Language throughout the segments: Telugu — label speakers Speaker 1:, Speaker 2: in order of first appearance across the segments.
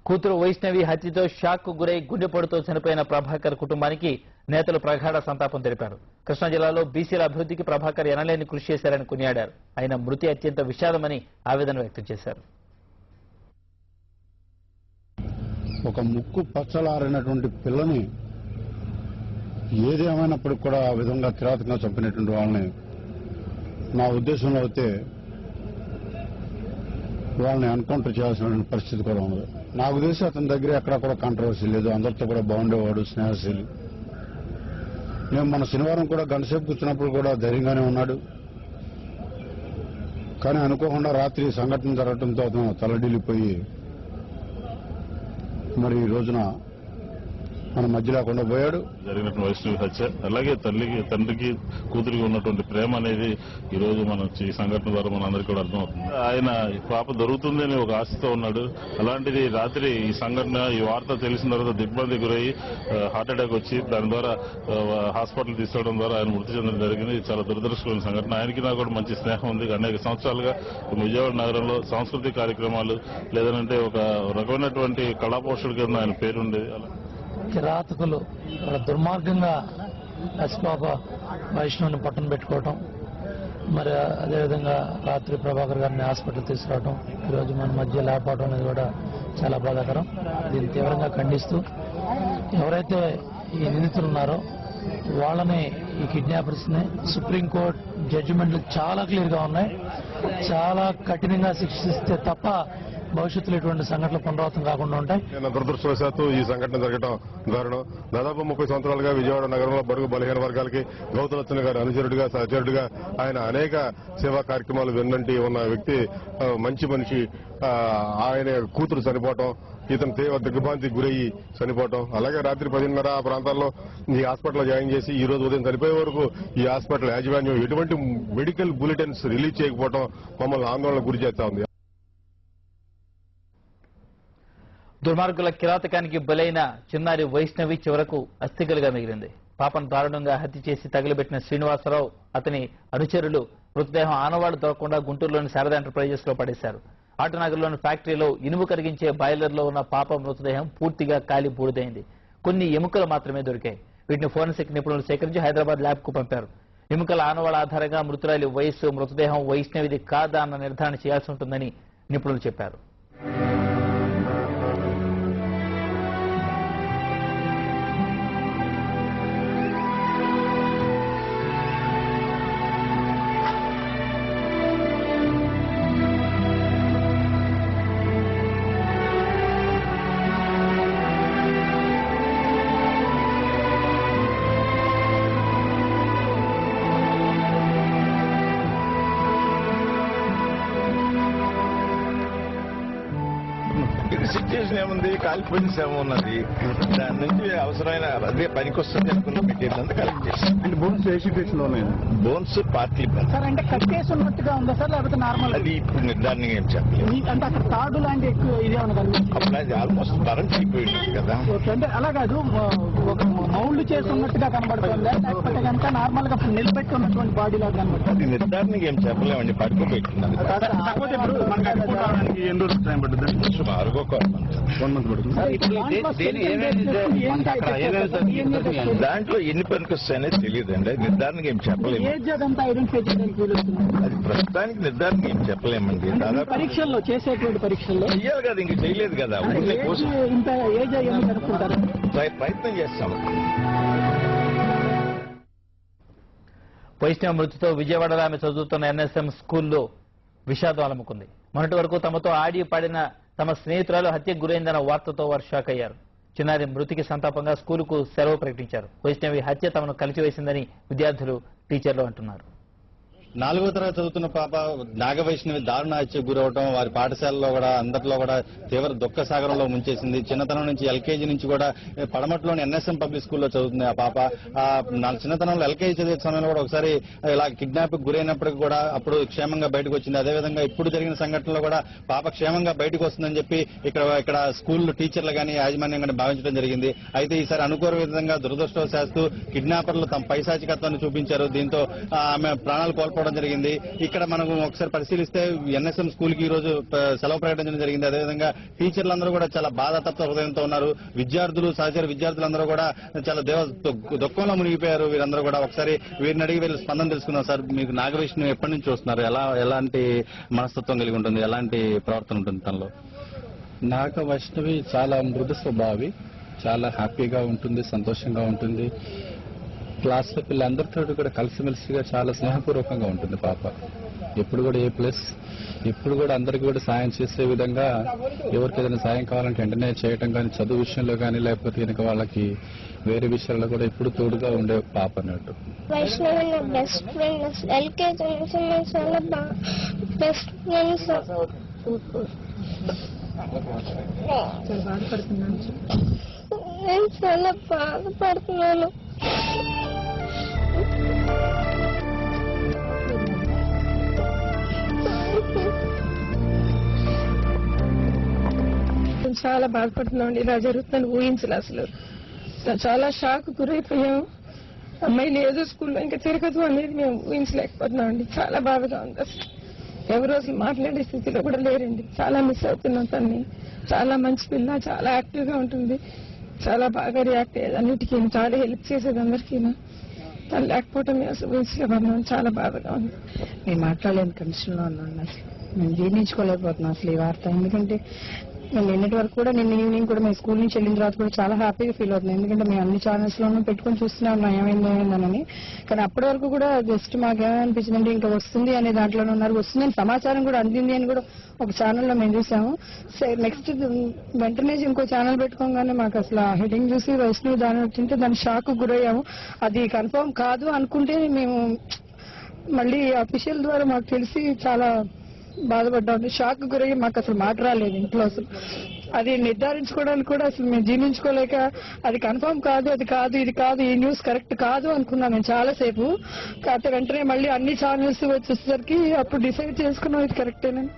Speaker 1: కూతురు వైష్ణవి హత్యతో షాక్ గురై గుండెపోటుతో చనిపోయిన ప్రభాకర్ కుటుంబానికి నేతలు ప్రగాఢ సంతాపం తెలిపారు. కృష్ణా జిల్లాలో బీసీల అభివృద్ధికి ప్రభాకర్ ఎనలేని కృషి చేశారని కొనియాడారు. ఆయన మృతి అత్యంత విషాదమని ఆవేదన వ్యక్తం చేశారు.
Speaker 2: ఒక ముక్కు పచ్చలారినటువంటి పిల్లని ఏదేమైనప్పటికి కూడా ఆ విధంగా కిరాతకంగా చంపినటువంటి వాళ్ళని నా ఉద్దేశంలో అయితే వాళ్ళని ఎన్కౌంటర్ చేయాల్సిన పరిస్థితి కూడా ఉంది. నాకు తెలిసి అతని దగ్గర ఎక్కడా కూడా కాంట్రవర్సీ లేదు, అందరితో కూడా బాగుండేవాడు, స్నేహశీలి. మేము మన శనివారం కూడా గంటసేపు కూర్చున్నప్పుడు కూడా ధైర్యంగానే ఉన్నాడు. కానీ అనుకోకుండా రాత్రి సంఘటన జరగడంతో అతను తలడిల్లిపోయి మరి ఈ రోజున మన మధ్య లేకుండా పోయాడు.
Speaker 3: జరిగినటువంటి వైష్ణవి హత్య, అలాగే తండ్రికి కూతురికి ఉన్నటువంటి ప్రేమ అనేది ఈ రోజు మన ఈ సంఘటన ద్వారా మనందరికీ కూడా అర్థమవుతుంది. ఆయన పాప దొరుకుతుందని ఒక ఆశతో ఉన్నాడు. అలాంటిది రాత్రి ఈ సంఘటన, ఈ వార్త తెలిసిన తర్వాత దిగ్బంధి గురయ్యి హార్ట్ అటాక్ వచ్చి దాని ద్వారా హాస్పిటల్ తీసుకోవడం ద్వారా ఆయన మృతి చెందడం జరిగింది. చాలా దురదృష్టమైన సంఘటన. ఆయనకి నాకు కూడా మంచి స్నేహం ఉంది. అనేక సంవత్సరాలుగా విజయవాడ నగరంలో సాంస్కృతిక కార్యక్రమాలు లేదంటే ఒక రకమైనటువంటి కళాపోషణ కింద ఆయన పేరుండేది.
Speaker 4: కిరాతకులు దుర్మార్గంగా పసిపాప వైష్ణవుని పట్టణ పెట్టుకోవటం, మరి అదేవిధంగా రాత్రి ప్రభాకర్ గారిని హాస్పిటల్ తీసుకురావడం, ఈరోజు మన మధ్య లేకపోవడం అనేది కూడా చాలా బాధాకరం. దీన్ని తీవ్రంగా ఖండిస్తూ ఎవరైతే ఈ నిందితులు ఉన్నారో వాళ్ళని, ఈ కిడ్నాపర్స్ని సుప్రీంకోర్టు జడ్జిమెంట్లు చాలా క్లియర్గా ఉన్నాయి. చాలా కఠినంగా శిక్షిస్తే తప్ప భవిష్యత్తులో ఇటువంటి సంఘటనలు పునరావృతం కాకుండా ఉంటాయి.
Speaker 5: దురదృష్టవశాత్తు ఈ సంఘటన జరగడం దారుణం. దాదాపు 30 సంవత్సరాలుగా విజయవాడ నగరంలో బడుగు బలహీన వర్గాలకి గౌతలచ్చన గారి అనుచరుడిగా, సహచరుడిగా ఆయన అనేక సేవా కార్యక్రమాలు వెన్నంటి ఉన్న వ్యక్తి, మంచి మనిషి. ఆయన కూతురు చనిపోవటం, ఇతను తీవ్ర దిగ్భ్రాంతికి గురయ్యి చనిపోవటం, అలాగే రాత్రి 10:30 ఆ ప్రాంతాల్లో ఈ హాస్పిటల్లో జాయిన్ చేసి ఈ రోజు ఉదయం చనిపోయే వరకు ఈ హాస్పిటల్ యాజమాన్యం ఎటువంటి మెడికల్ బులెటిన్స్ రిలీజ్ చేయకపోవడం మమ్మల్ని ఆందోళనకు గురి చేస్తా ఉంది.
Speaker 1: దుర్మార్గుల కిరాతకానికి బలైన చిన్నారి వైష్ణవి చివరకు అస్థికలుగా మిగిలింది. పాపను దారుణంగా హత్య చేసి తగిలిబెట్టిన శ్రీనివాసరావు, అతని అనుచరులు మృతదేహం ఆనవాళ్లు దొరకకుండా గుంటూరులోని శారదా ఎంటర్ప్రైజెస్ లో పడేశారు. ఆటనగర్లోని ఫ్యాక్టరీలో ఇనుము కరిగించే బాయిలర్లో ఉన్న పాప మృతదేహం పూర్తిగా కాలి బూడిదైంది. కొన్ని ఎముకలు మాత్రమే దొరికాయి. వీటిని ఫోరెన్సిక్ నిపుణులు సేకరించి హైదరాబాద్ ల్యాబ్ కు పంపారు. ఎముకల ఆనవాళ్ల ఆధారంగా మృతురాలి వయస్సు, మృతదేహం వైష్ణవిది కాదా అన్న నిర్ధారణ చేయాల్సి ఉంటుందని నిపుణులు చెప్పారు.
Speaker 6: సిచ్యువేషన్ ఏముంది, కాలిపోయిన శవం ఉన్నది. దాని నుంచి అవసరమైన అదే పనికి వస్తుంది అనుకున్న మెటీరియల్ అంతా కలెక్ట్ చేసి
Speaker 2: బోన్స్ ఏ సిచ్యువేషన్ లో ఉన్నాయి?
Speaker 6: బోన్స్ పార్ట్లీ
Speaker 7: సార్, అంటే కట్టేసి ఉన్నట్టుగా ఉందా సార్, లేకపోతే నార్మల్?
Speaker 6: అది ఇప్పుడు నిర్ధారణ ఏం చెప్పలేదు.
Speaker 7: అంటే అక్కడ తాడు లాంటి ఎక్కువ ఇదే ఉన్నది,
Speaker 6: అప్పుడు ఆల్మోస్ట్ కరెంట్ అయిపోయింది కదా.
Speaker 7: అంటే అలా కాదు, ఒక మౌల్డ్ చేసి ఉన్నట్టుగా కనబడుతుందా, లేకపోతే కనుక నార్మల్ గా నిలబెట్టి ఉన్నటువంటి బాడీ లాగా కనబడుతుంది?
Speaker 6: అది నిర్ధారణకి ఏం చెప్పలేమండి, పడుకోబెట్టినది. సుమారుగా దాంట్లో ఎన్ని పనికి వస్తాయనేది తెలియదండి. నిర్ధారణకి ఏం చెప్పలేము. అది ప్రస్తుతానికి నిర్ధారణకి ఏం చెప్పలేమండి. దాదాపు
Speaker 7: పరీక్షల్లో చేసేటువంటి పరీక్షల్లో
Speaker 6: చెయ్యాలి కదా, ఇంక చేయలేదు కదా.
Speaker 7: ఇంత ఏజ్ అయ్యి అనుకుంటారు,
Speaker 6: ప్రయత్నం చేస్తాం.
Speaker 1: వైష్ణవ మృతితో విజయవాడలో ఆమె చదువుతున్న ఎన్ఎస్ఎం స్కూల్లో విషాదం అలముకుంది. మొన్నటి వరకు తమతో ఆడి పాడిన తమ స్నేహితురాలు హత్యకు గురైందన్న వార్తతో వారు షాక్ అయ్యారు. చిన్నారి మృతికి సంతాపంగా స్కూలుకు సెలవు ప్రకటించారు. వైష్ణవి హత్య తమను కలిచివేసిందని విద్యార్థులు, టీచర్లు అంటున్నారు.
Speaker 8: 4వ తరగతి చదువుతున్న పాప నాగవైష్ణవి దారుణ హత్యకు గురవడం వారి పాఠశాలలో కూడా అందరిలో కూడా తీవ్ర దుఃఖ సాగరంలో ముంచేసింది. చిన్నతనం నుంచి ఎల్కేజీ నుంచి కూడా పడమట్లోని ఎన్ఎస్ఎం పబ్లిక్ స్కూల్లో చదువుతుంది ఆ పాప. చిన్నతనంలో ఎల్కేజీ చదివే సమయంలో కూడా ఒకసారి ఇలా కిడ్నాప్ గురైనప్పటికీ కూడా అప్పుడు క్షేమంగా బయటకు వచ్చింది. అదేవిధంగా ఇప్పుడు జరిగిన సంఘటనలో కూడా పాప క్షేమంగా బయటకు వస్తుందని చెప్పి ఇక్కడ స్కూల్ టీచర్లు కానీ యాజమాన్యం కానీ భావించడం జరిగింది. అయితే ఈసారి అనుకోని విధంగా దురదృష్టవశాత్తు కిడ్నాపర్లు తమ పైశాచికత్వాన్ని చూపించారు. దీంతో ఆమె ప్రాణాలు కోల్పోవడం రావడం జరిగింది. ఇక్కడ మనం ఒకసారి పరిశీలిస్తే ఎన్ఎస్ఎం స్కూల్ కి ఈ రోజు సెలవు ప్రకటించడం జరిగింది. అదేవిధంగా టీచర్లందరూ కూడా చాలా బాధాతప్త హృదయంతో ఉన్నారు. విద్యార్థులు సహచర విద్యార్థులందరూ కూడా చాలా దుఃఖంలో మునిగిపోయారు. వీరందరూ కూడా ఒకసారి వీరిని అడిగి వీళ్ళు స్పందన తెలుసుకున్నారు. సార్, మీకు నాగవైష్ణవి ఎప్పటి నుంచి చూస్తున్నారు? ఎలాంటి మనస్తత్వం కలిగి ఉంటుంది? ఎలాంటి ప్రవర్తన ఉంటుంది తనలో?
Speaker 9: నాగవైష్ణవి చాలా మృదు స్వభావి, చాలా హ్యాపీగా ఉంటుంది, సంతోషంగా ఉంటుంది. క్లాస్లో పిల్లలందరితో కూడా కలిసిమెలిసిగా చాలా స్నేహపూర్వకంగా ఉంటుంది పాప. ఎప్పుడు కూడా ఎప్పుడు కూడా అందరికీ కూడా సాయం చేసే విధంగా, ఎవరికి ఏదైనా సాయం కావాలంటే వెంటనే చేయటం కానీ, చదువు విషయంలో కానీ, లేకపోతే కనుక వాళ్ళకి వేరే విషయాల్లో కూడా ఎప్పుడు తోడుగా ఉండే పాప అన్నట్టు.
Speaker 10: వైష్ణవి నా బెస్ట్ ఫ్రెండ్. ఎల్కేజీ నుంచి నేను చాలా బెస్ట్ ఫ్రెండ్స్. నేను చాలా బాధపడుతున్నాను. చాలా బాధపడుతున్నాం. ఇలా జరుగుతుందని ఊహించలే. అసలు చాలా షాక్ గురైపోయాం. అమ్మాయిలు ఏదో స్కూల్లో ఇంకా తిరగదు అనేది మేము ఊహించలేకపోతున్నాం అండి. చాలా బాధగా ఉంది. అసలు ఎవరు అసలు మాట్లాడే స్థితిలో కూడా లేరండి. చాలా మిస్ అవుతున్నాం తన్ని. చాలా మంచి పిల్ల, చాలా యాక్టివ్ గా ఉంటుంది, చాలా బాగా రియాక్ట్ అయ్యేది అన్నిటికీ, చాలా హెల్ప్ చేసేది అందరికీ. తను లేకపోవటం అసలు ఊహించలేకపోతున్నాం. చాలా బాధగా ఉంది.
Speaker 11: మేము మాట్లాడలేని కండిషన్లో ఉన్నాం. అసలు మేము జీర్ణించుకోలేకపోతున్నాం అసలు ఈ వార్త. ఎందుకంటే మేము నిన్నటి వరకు కూడా, నిన్న ఈవినింగ్ కూడా మేము స్కూల్ నుంచి వెళ్ళిన తర్వాత కూడా చాలా హ్యాపీగా ఫీల్ అవుతున్నాం. ఎందుకంటే మేము అన్ని ఛానల్స్ లోనూ పెట్టుకుని చూస్తూనే ఉన్నాం ఏమైందని. కానీ అప్పటి వరకు కూడా జస్ట్ మాకేమనిపించిందంటే ఇంకా వస్తుంది అనే దాంట్లోనే ఉన్నారు. వస్తుందని సమాచారం కూడా అందింది అని కూడా ఒక ఛానల్లో మేము చూసాము. నెక్స్ట్ వెంటనే ఇంకో ఛానల్ పెట్టుకోగానే మాకు అసలు ఆ హెడింగ్ చూసి వైష్ణవి దాని వచ్చింటే దాని షాక్ గురయ్యాము. అది కన్ఫర్మ్ కాదు అనుకుంటే మేము మళ్ళీ అఫీషియల్ ద్వారా మాకు తెలిసి చాలా బాధపడ్డాం. షాక్ గురయ్యి మాకు అసలు మాట రాలేదు ఇంట్లో. అసలు అది నిర్ధారించుకోవడానికి కూడా అసలు మేము జీర్ణించుకోలేక, అది కన్ఫర్మ్ కాదు, అది కాదు, ఇది కాదు, ఈ న్యూస్ కరెక్ట్ కాదు అనుకున్నాం మేము చాలాసేపు. కాకపోతే వెంటనే మళ్ళీ అన్ని ఛానల్స్ వచ్చేసరికి అప్పుడు డిసైడ్ చేసుకున్నాం ఇది కరెక్టేనని.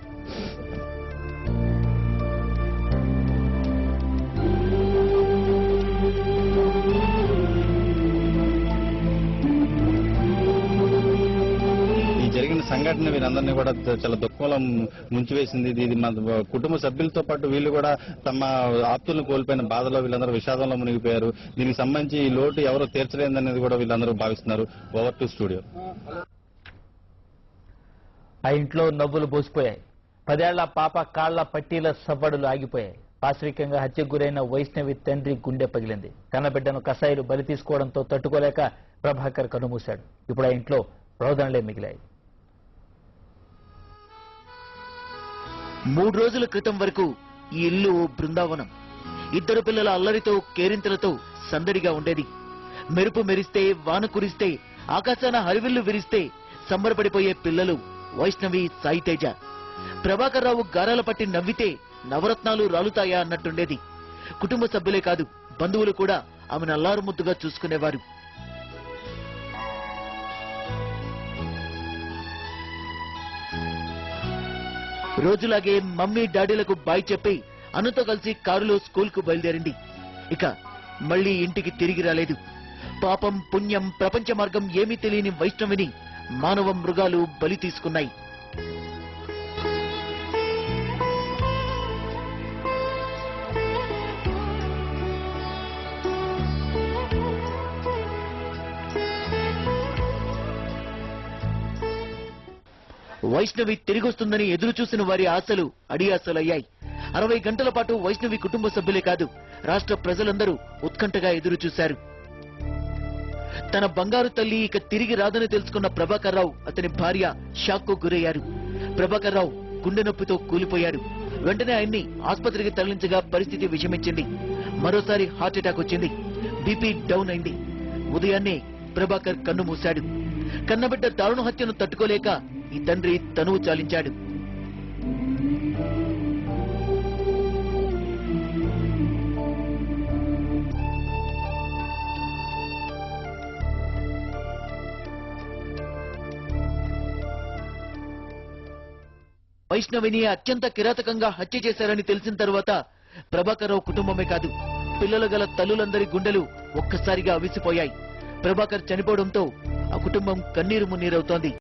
Speaker 8: జరిగిన సంఘటన వీరందరినీ కూడా చాలా దుఃఖంలో ముంచివేసింది. ఇది మన కుటుంబ సభ్యులతో పాటు వీళ్ళు కూడా తమ ఆప్తులను కోల్పోయిన బాధలో వీళ్ళందరూ విషాదంలో మునిగిపోయారు. దీనికి సంబంధించి ఈ లోటు ఎవరో తీర్చలేదనేది కూడా వీళ్ళందరూ భావిస్తున్నారు. Over to studio.
Speaker 1: ఆ ఇంట్లో నవ్వులు బోసిపోయాయి. 10 ఏళ్ల పాప కాళ్ల పట్టీల సవ్వడులు ఆగిపోయాయి. పాశవికంగా హత్యకు గురైన వైష్ణవి తండ్రి గుండె పగిలింది. కన్నబిడ్డను కసాయిలు బలి తీసుకోవడంతో తట్టుకోలేక ప్రభాకర్ కన్నుమూశాడు. ఇప్పుడు ఆ ఇంట్లో రోదనలే మిగిలాయి.
Speaker 12: 3 రోజుల క్రితం వరకు ఈ ఇల్లు బృందావనం. 2 పిల్లల అల్లరితో, కేరింతలతో సందడిగా ఉండేది. మెరుపు మెరిస్తే, వాన కురిస్తే, ఆకాశాన హరివిల్లు విరిస్తే సంబరపడిపోయే పిల్లలు వైష్ణవి, సాయితేజ. ప్రభాకర్ రావు గారాల పట్టి నవ్వితే నవరత్నాలు రాలుతాయా అన్నట్టుండేది. కుటుంబ సభ్యులే కాదు, బంధువులు కూడా ఆమెను అల్లారు ముద్దుగా చూసుకునేవారు. రోజులాగే మమ్మీ డాడీలకు బాయ్ చెప్పి అనుతో కలిసి కారులో స్కూల్ కు బయలుదేరింది. ఇక మళ్లీ ఇంటికి తిరిగి రాలేదు. పాపం పుణ్యం ప్రపంచ మార్గం ఏమీ తెలియని వైష్ణవిని మానవ మృగాలు బలి తీసుకున్నాయి. వైష్ణవి తిరిగొస్తుందని ఎదురు చూసిన వారి ఆశలు అడియాసలయ్యాయి. 60 గంటల పాటు వైష్ణవి కుటుంబ సభ్యులే కాదు, రాష్ట్ర ప్రజలందరూ ఉత్కంఠగా ఎదురు చూశారు. తన బంగారు తల్లి ఇక తిరిగి రాదని తెలుసుకున్న ప్రభాకర్ రావు, అతని భార్య షాక్ కు గురయ్యారు. ప్రభాకర్ రావు గుండె నొప్పితో కూలిపోయారు. వెంటనే ఆయన్ని ఆసుపత్రికి తరలించగా పరిస్థితి విషమించింది. మరోసారి హార్ట్ అటాక్ వచ్చింది. బీపీ డౌన్ అయింది. ఉదయాన్నే ప్రభాకర్ కన్ను మూశాడు. కన్నబిడ్డ దారుణ హత్యను తట్టుకోలేక ఈ తండ్రి తనువు చాలించాడు. వైష్ణవిని అత్యంత కిరాతకంగా హత్య చేశారని తెలిసిన తర్వాత ప్రభాకర్ రావు కుటుంబమే కాదు, పిల్లలు గల తల్లులందరి గుండెలు ఒక్కసారిగా అవిసిపోయాయి. ప్రభాకర్ చనిపోవడంతో ఆ కుటుంబం కన్నీరు మున్నీరవుతోంది.